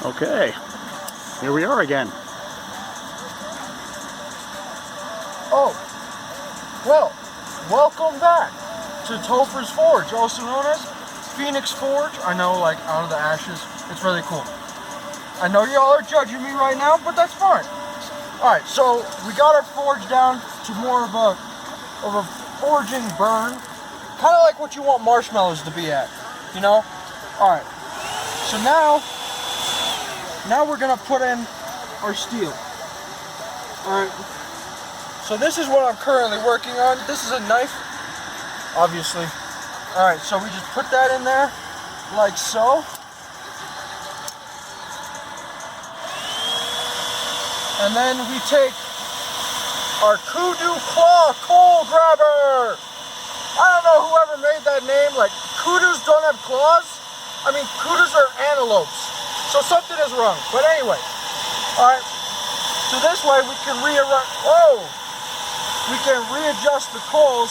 Okay, here we are again. Oh, well, welcome back to Topher's Forge, also known as Phoenix Forge. I know, like, out of the ashes. It's really cool. I know y'all are judging me right now, but that's fine. Alright, so we got our forge down to more of a forging burn. Kind of like what you want marshmallows to be at, you know? Alright, so now we're gonna put in our steel. Alright, so this is what I'm currently working on. This is a knife, obviously. Alright, so we just put that in there, like so. And then we take our Kudu Claw Coal Grabber. I don't know whoever made that name. Like, kudus don't have claws. I mean, kudus are antelopes. So something is wrong. But anyway, all right. So this way we can readjust the coals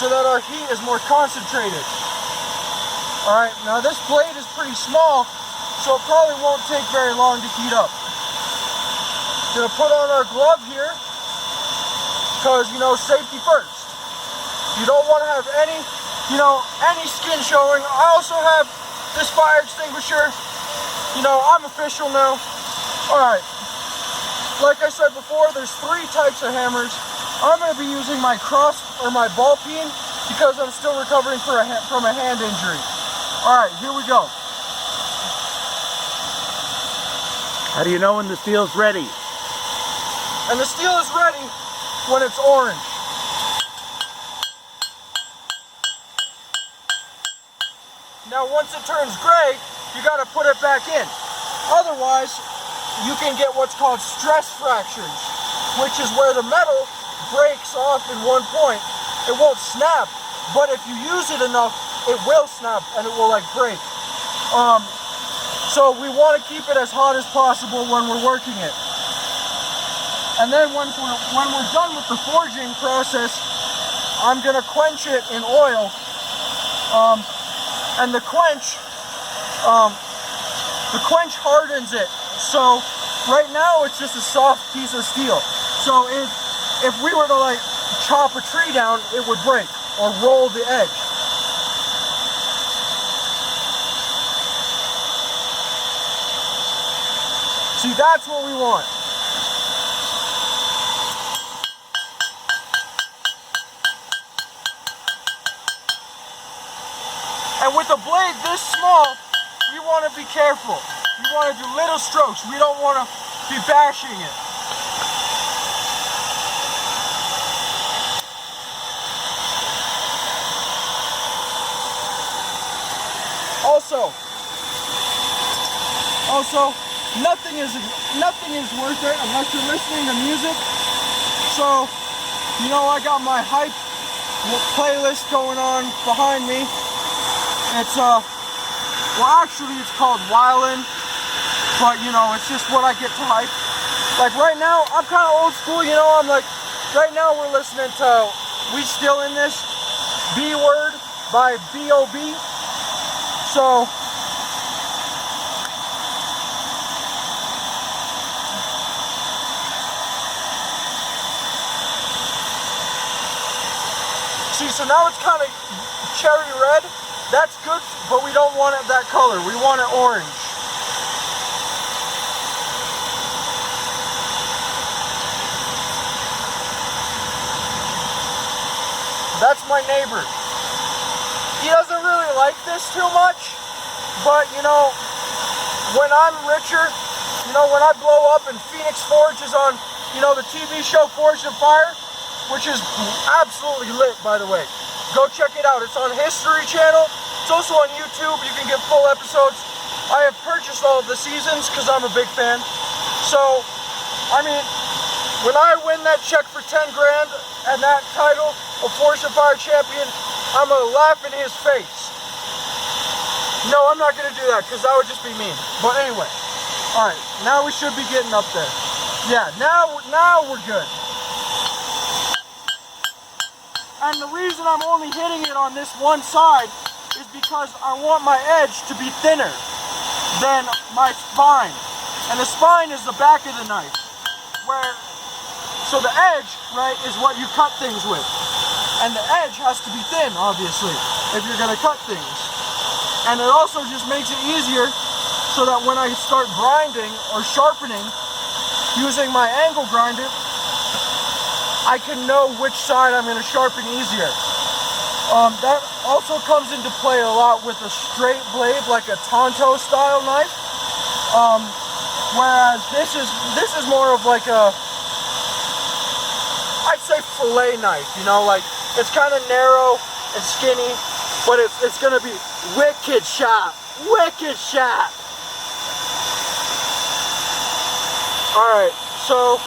so that our heat is more concentrated. All right. Now this blade is pretty small, so it probably won't take very long to heat up. Gonna put on our glove here, because, you know, safety first. You don't want to have any skin showing. I also have this fire extinguisher. You know, I'm official now. Alright, like I said before, there's 3 types of hammers. I'm gonna be using my my ball peen, because I'm still recovering from a hand injury. Alright, here we go. How do you know when the steel's ready? And the steel is ready when it's orange. Now once it turns gray, you gotta put it back in. Otherwise, you can get what's called stress fractures, which is where the metal breaks off in one point. It won't snap, but if you use it enough, it will snap and it will, like, break. So we want to keep it as hot as possible when we're working it. And then when we're done with the forging process, I'm gonna quench it in oil. And the quench hardens it. So right now it's just a soft piece of steel. So if we were to, like, chop a tree down, it would break or roll the edge. See, that's what we want. And with a blade this small, we want to be careful. We want to do little strokes. We don't want to be bashing it. Also, nothing is worth it unless you're listening to music. So, you know, I got my hype playlist going on behind me. It's well, actually it's called Wildin', but, you know, it's just what I get to hype. Like right now, I'm kind of old school, you know. I'm like, right now we're listening to We Still In This, B Word by B.O.B. So see, so now it's kind of cherry red. That's good, but we don't want it that color. We want it orange. That's my neighbor. He doesn't really like this too much, but, you know, when I'm richer, you know, when I blow up and Phoenix Forge is on, you know, the TV show Forged in Fire, which is absolutely lit, by the way. Go check it out. It's on History Channel. It's also on YouTube. You can get full episodes. I have purchased all of the seasons because I'm a big fan. So, I mean, when I win that check for 10 grand and that title of Forged in Fire champion, I'm going to laugh in his face. No, I'm not going to do that because that would just be mean. But anyway, all right, now we should be getting up there. Yeah, now we're good. And the reason I'm only hitting it on this one side is because I want my edge to be thinner than my spine. And the spine is the back of the knife. So the edge, right, is what you cut things with. And the edge has to be thin, obviously, if you're gonna cut things. And it also just makes it easier so that when I start grinding or sharpening using my angle grinder, I can know which side I'm gonna sharpen easier. That also comes into play a lot with a straight blade, like a Tonto style knife. Whereas this is more of like a, I'd say fillet knife, you know, like it's kind of narrow and skinny, but it's gonna be wicked sharp, wicked sharp. All right, so